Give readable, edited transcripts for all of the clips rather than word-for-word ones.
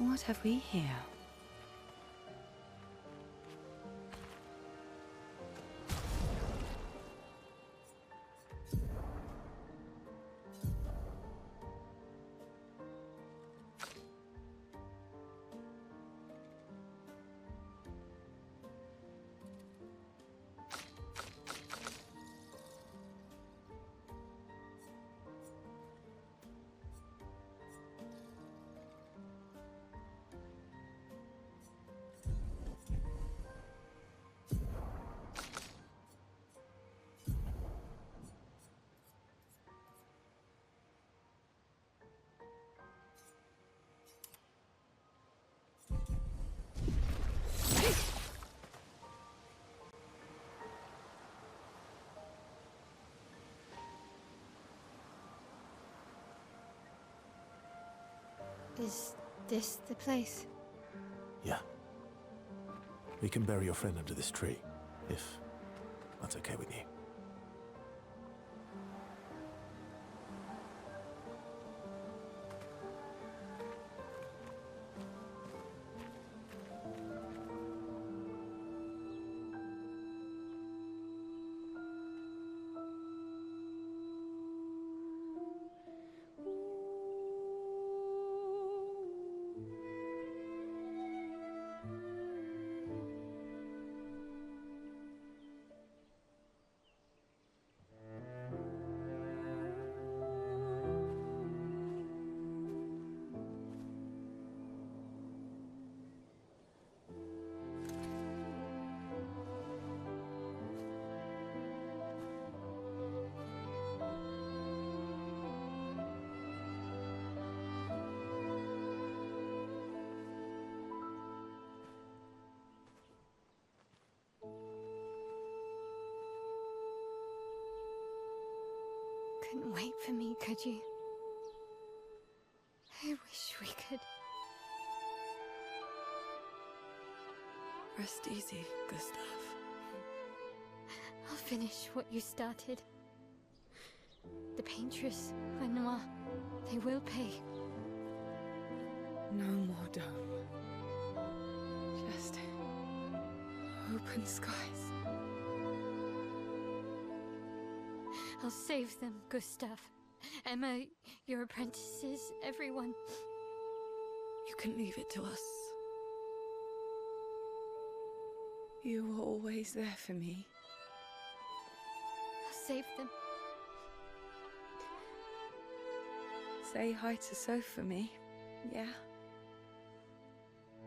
What have we here? Is this the place? Yeah. We can bury your friend under this tree, if that's okay with you. Couldn't wait for me, could you? I wish we could. Rest easy, Gustav. I'll finish what you started. The paintress, Renoir, they will pay. No more dome. Just open skies. I'll save them, Gustav. Emma, your apprentices, everyone. You can leave it to us. You were always there for me. I'll save them. Say hi to Soph for me, yeah?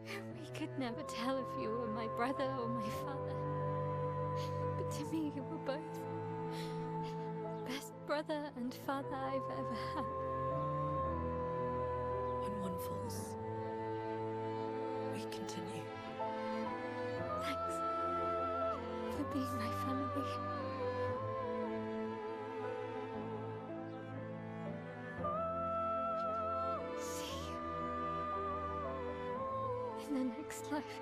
We could never tell if you were my brother or my father. But to me, you were both. Best brother and father I've ever had. When one falls, we continue. Thanks for being my family. See you in the next life.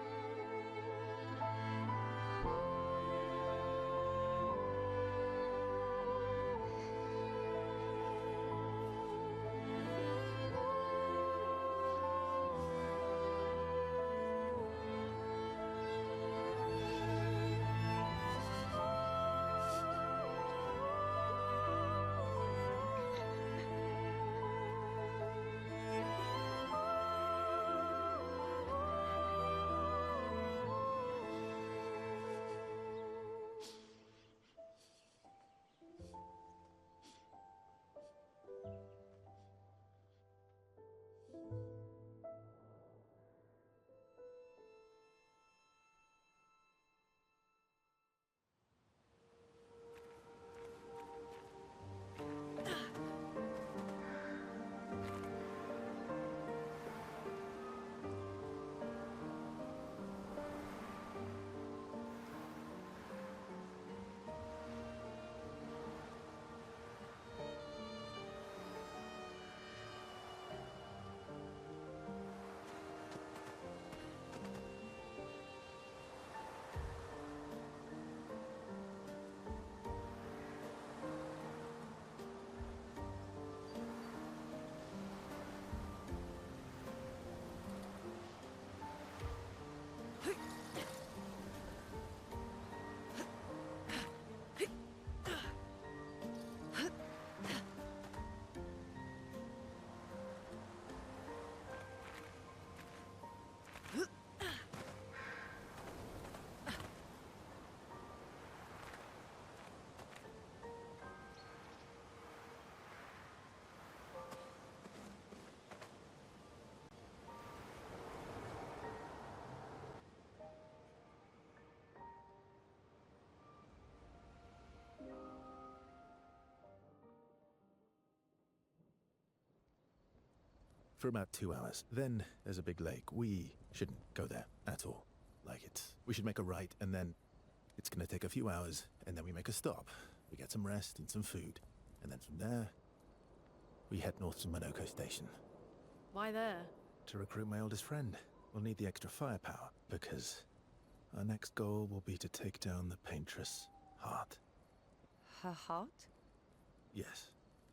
for about 2 hours. Then there's a big lake. We shouldn't go there at all. We should make a right, and then it's gonna take a few hours, and then we make a stop. We get some rest and some food. And then from there, we head north to Monoko Station. Why there? To recruit my oldest friend. We'll need the extra firepower, because our next goal will be to take down the Paintress' heart. Her heart? Yes.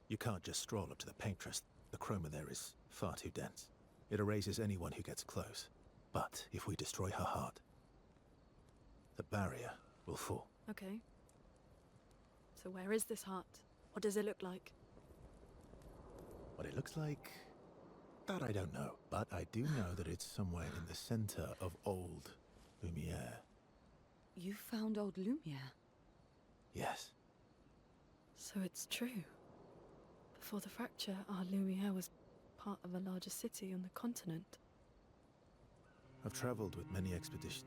You can't just stroll up to the Paintress. The chroma there is far too dense. It erases anyone who gets close. But if we destroy her heart, the barrier will fall. Okay. So where is this heart? What does it look like? What it looks like, that I don't know. But I do know that it's somewhere in the center of old Lumiere. You found old Lumiere? Yes. So it's true. Before the fracture, our Lumiere was part of a larger city on the continent. I've traveled with many expeditions.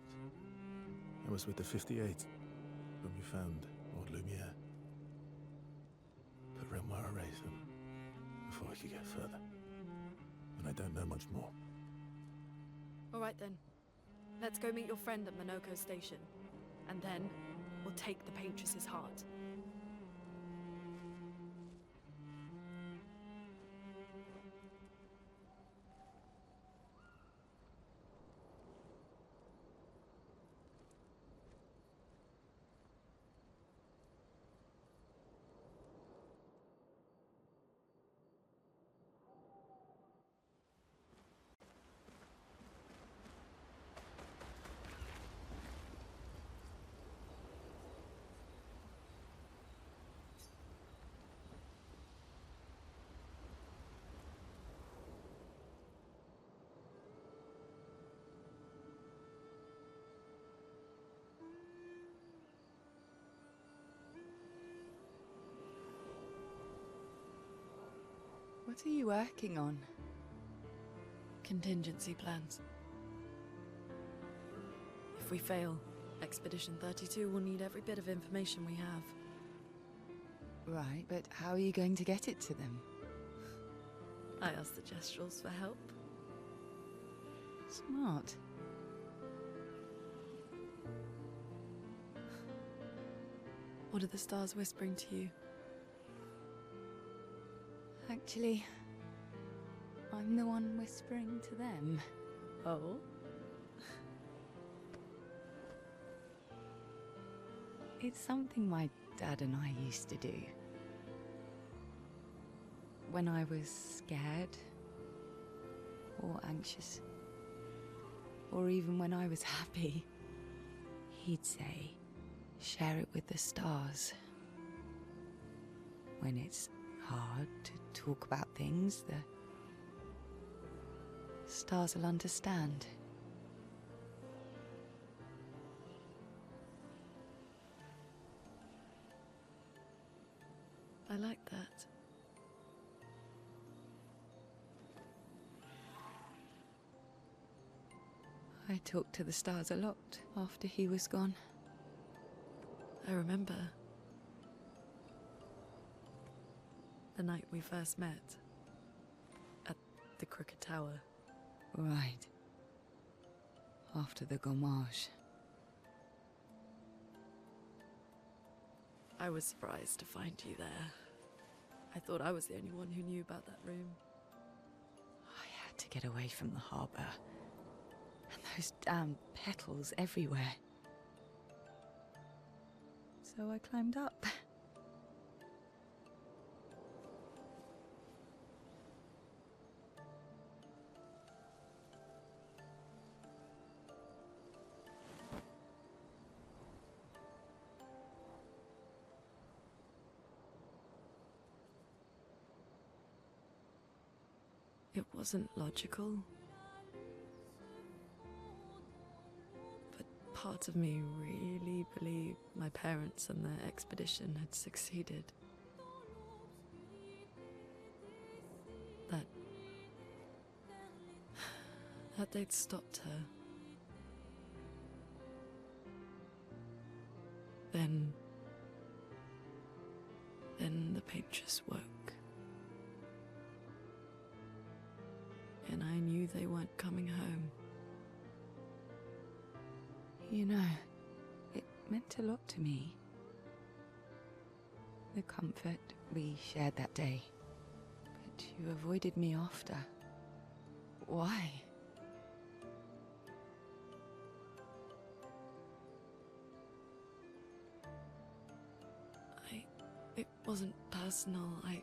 I was with the 58th when we found old Lumiere. But Renoir erased them before we could get further. And I don't know much more. All right then. Let's go meet your friend at Monoko Station. And then we'll take the Paintress's heart. What are you working on? Contingency plans. If we fail, Expedition 32 will need every bit of information we have. Right, but how are you going to get it to them? I asked the Gestrals for help. Smart. What are the stars whispering to you? Actually, I'm the one whispering to them. Oh? It's something my dad and I used to do. When I was scared, or anxious, or even when I was happy, he'd say, share it with the stars. When it's hard to talk about things, the stars will understand. I like that. I talked to the stars a lot after he was gone. I remember the night we first met at the Crooked Tower. Right. After the gommage. I was surprised to find you there. I thought I was the only one who knew about that room. I had to get away from the harbour. And those damn petals everywhere. So I climbed up. It wasn't logical. But part of me really believed my parents and their expedition had succeeded. That they'd stopped her. Then the Paintress woke. and I knew they weren't coming home. You know, it meant a lot to me. The comfort we shared that day. But you avoided me after. Why? It wasn't personal. I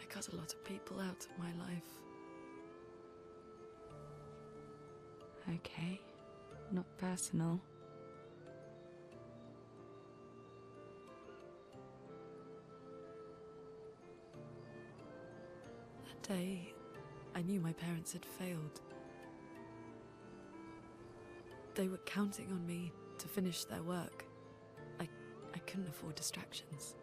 cut a lot of people out of my life. Okay, not personal. That day, I knew my parents had failed. They were counting on me to finish their work. I couldn't afford distractions.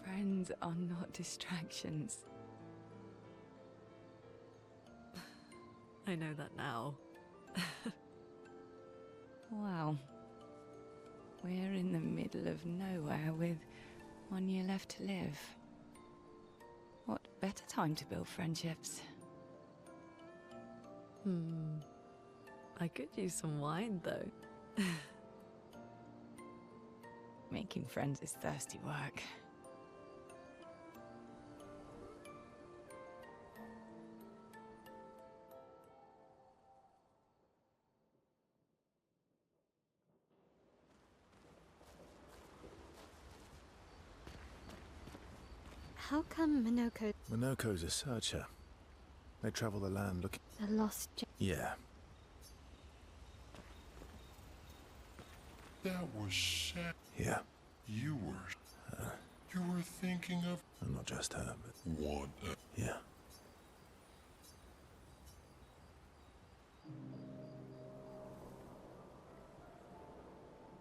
Friends are not distractions. I know that now. Wow. We're in the middle of nowhere with 1 year left to live. What better time to build friendships? I could use some wine, though. Making friends is thirsty work. How come Minoko, Minoko's a searcher. They travel the land looking... the lost Yeah. That was sad. Yeah. You were thinking of And not just her, but... what? Yeah.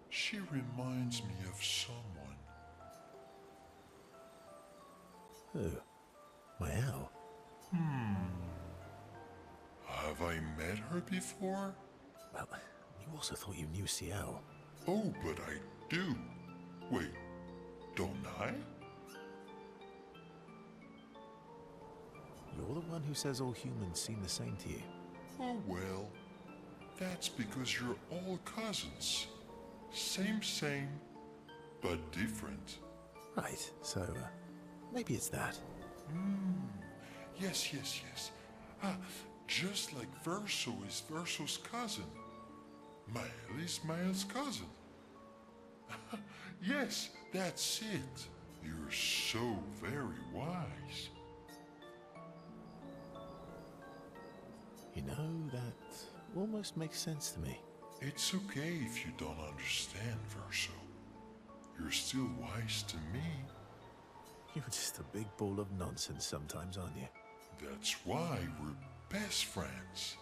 She reminds me of someone. Who? Well. Have I met her before? Well, you also thought you knew CL. Oh, but I do. Wait, don't I? You're the one who says all humans seem the same to you. Oh well, that's because you're all cousins. Same, but different. Right, so, maybe it's that. Yes. Just like Verso is Verso's cousin. Mael is Mael's cousin. Yes, that's it. You're so very wise. You know, that almost makes sense to me. It's okay if you don't understand, Verso. You're still wise to me. You're just a big ball of nonsense sometimes, aren't you? That's why we're best friends.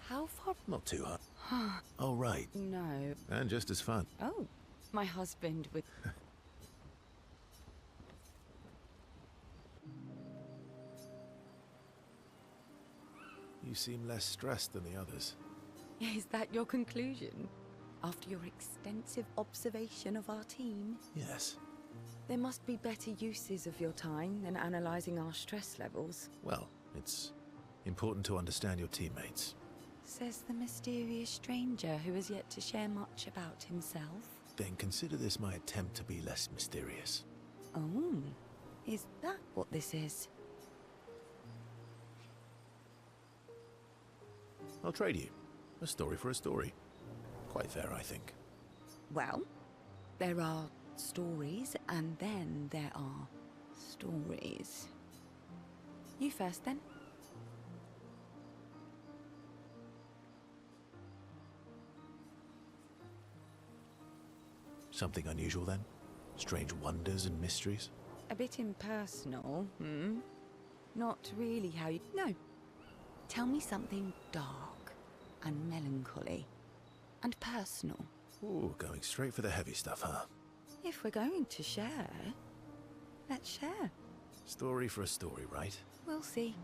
How far? Not too hard. Oh, right. No. And just as fun. Oh, my husband with... You seem less stressed than the others. Is that your conclusion? After your extensive observation of our team? Yes. There must be better uses of your time than analysing our stress levels. Well, it's important to understand your teammates. Says the mysterious stranger who has yet to share much about himself. Then consider this my attempt to be less mysterious. Oh, is that what this is? I'll trade you. A story for a story. Quite fair, I think. Well, there are stories, and then there are stories. You first, then. Something unusual, then? Strange wonders and mysteries? A bit impersonal, hmm? Not really how you... No. Tell me something dark and melancholy and personal. Ooh, going straight for the heavy stuff, huh? If we're going to share, let's share. Story for a story, right? We'll see.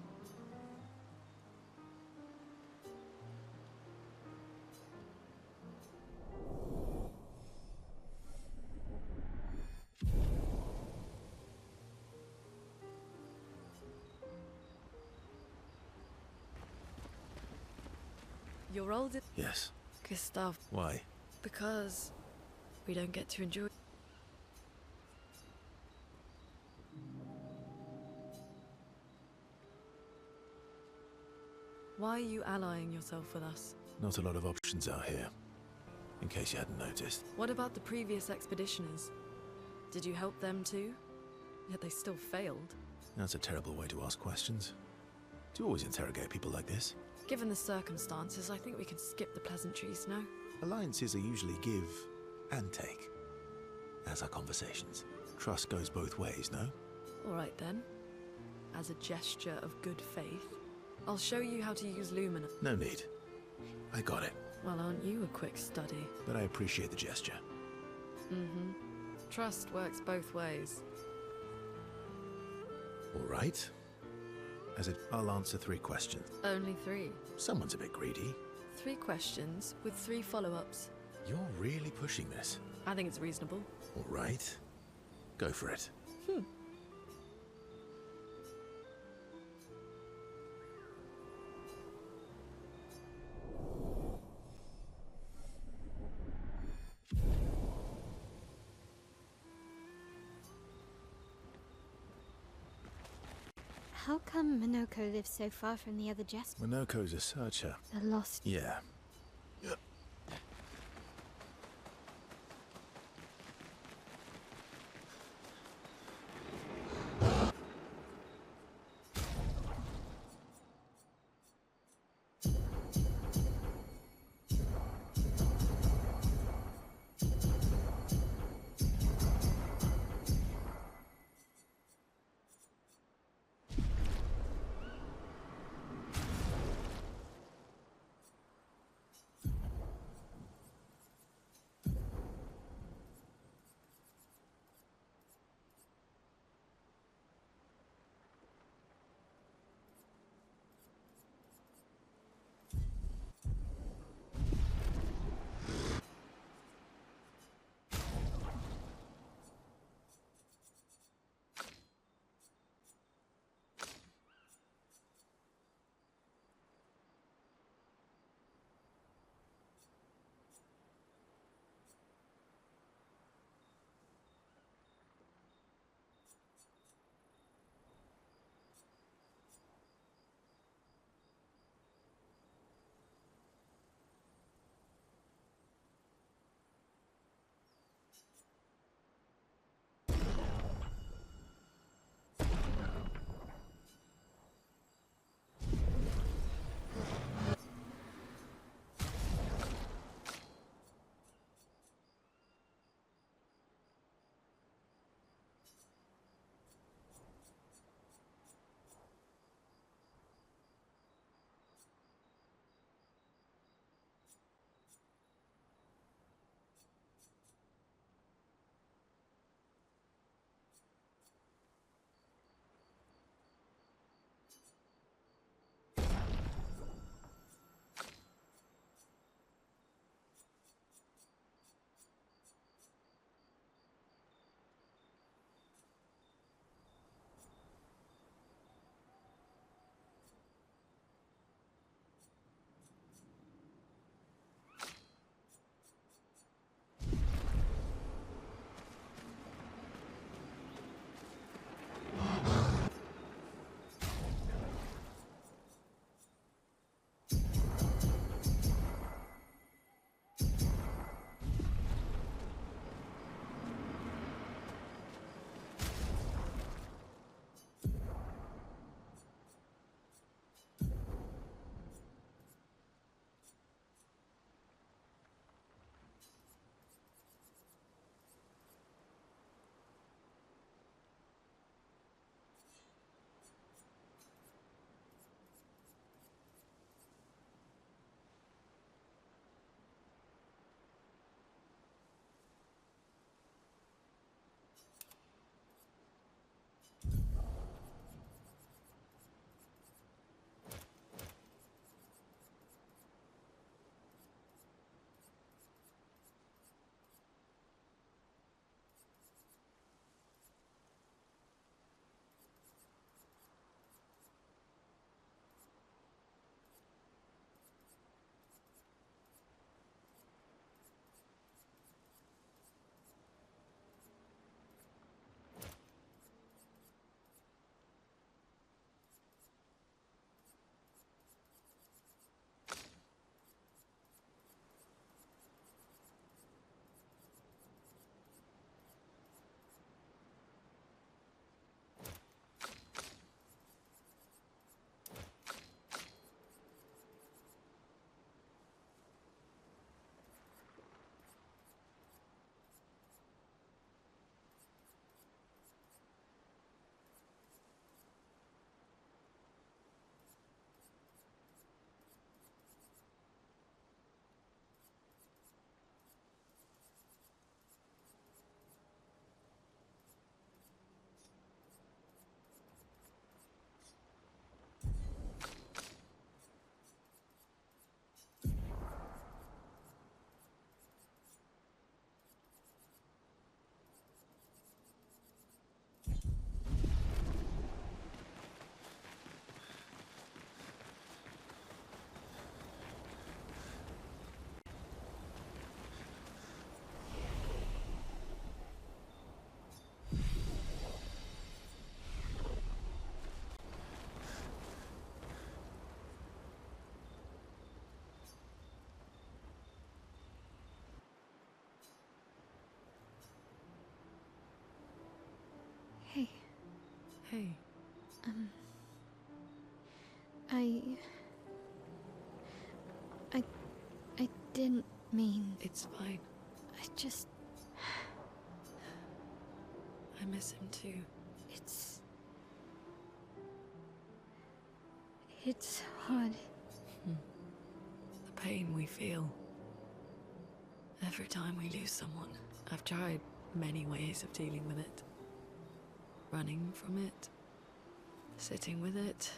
You're older, Yes. Gustav, Why? because we don't get to enjoy. Why are you allying yourself with us? Not a lot of options out here, in case you hadn't noticed. What about the previous expeditioners? Did you help them too? Yet they still failed. That's a terrible way to ask questions. Do you always interrogate people like this? Given the circumstances, I think we can skip the pleasantries, no? Alliances are usually give and take, as are conversations. Trust goes both ways, no? Alright then. As a gesture of good faith, I'll show you how to use Lumina. No need. I got it, Well, aren't you a quick study? but I appreciate the gesture. Mm-hmm. Trust works both ways. All right. I'll answer 3 questions. Only 3. Someone's a bit greedy. 3 questions with 3 follow-ups. You're really pushing this. I think it's reasonable. All right. Go for it. How come Minoko lives so far from the other Jesper? Minoko's a searcher. The lost. Yeah. Hey. I didn't mean... It's fine. I just... I miss him too. It's hard. The pain we feel. Every time we lose someone. I've tried many ways of dealing with it. Running from it. Sitting with it.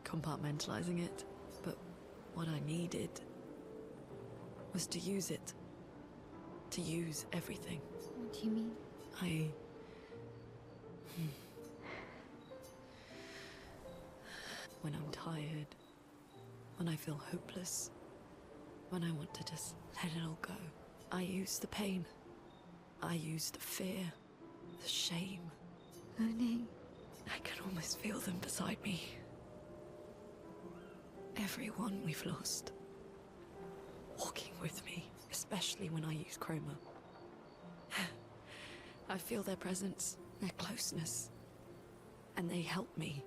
Compartmentalizing it. But what I needed was to use it. To use everything. What do you mean? When I'm tired, when I feel hopeless, when I want to just let it all go, I use the pain. I use the fear, the shame. Oh no. I can almost feel them beside me. Everyone we've lost. Walking with me, especially when I use chroma. I feel their presence, their closeness, and they help me.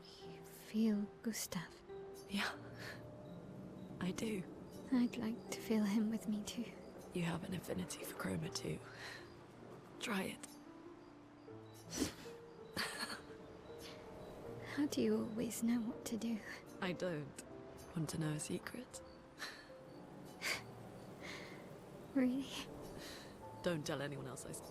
You feel Gustav? Yeah, I do. I'd like to feel him with me too. You have an affinity for chroma too. Try it. How do you always know what to do? I don't. Want to know a secret? Really? Don't tell anyone else I saw.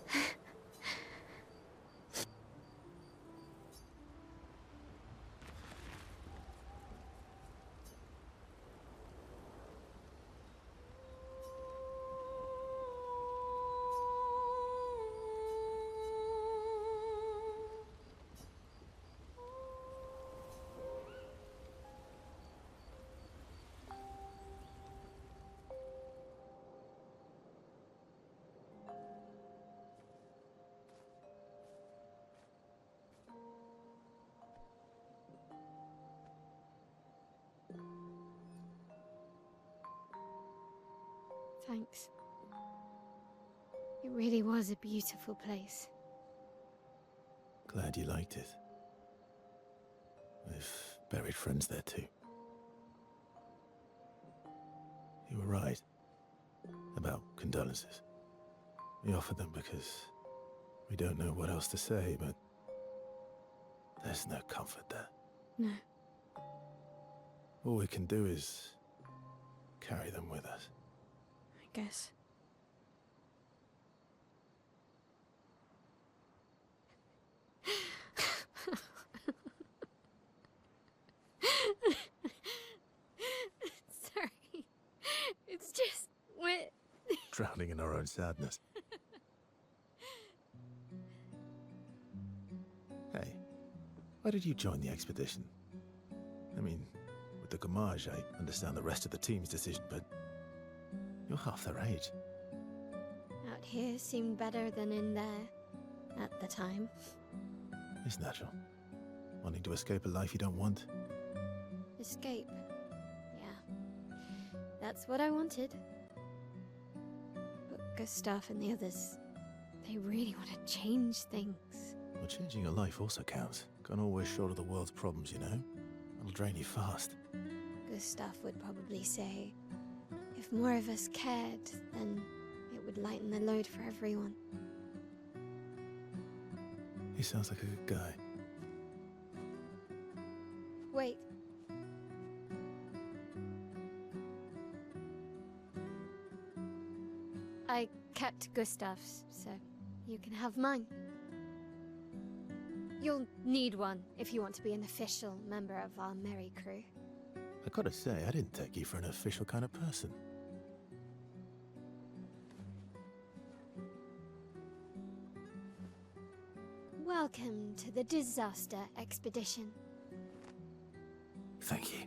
Thanks. It really was a beautiful place. Glad you liked it. I've buried friends there too. You were right about condolences. We offered them because we don't know what else to say, but there's no comfort there. No. All we can do is carry them with us. I guess. Sorry. It's just wet. Drowning in our own sadness. Hey, why did you join the expedition? I mean, with the Gamage, I understand the rest of the team's decision, but you're half their age. Out here seemed better than in there at the time. It's natural. Wanting to escape a life you don't want. Escape. Yeah. That's what I wanted. But Gustav and the others, they really want to change things. Well, changing your life also counts. Can't always shoulder the world's problems, you know? It'll drain you fast. Gustav would probably say, if more of us cared, then it would lighten the load for everyone. He sounds like a good guy. Wait. I kept Gustav's, so you can have mine. You'll need one if you want to be an official member of our merry crew. I gotta say, I didn't take you for an official kind of person. Welcome to the disaster expedition. Thank you.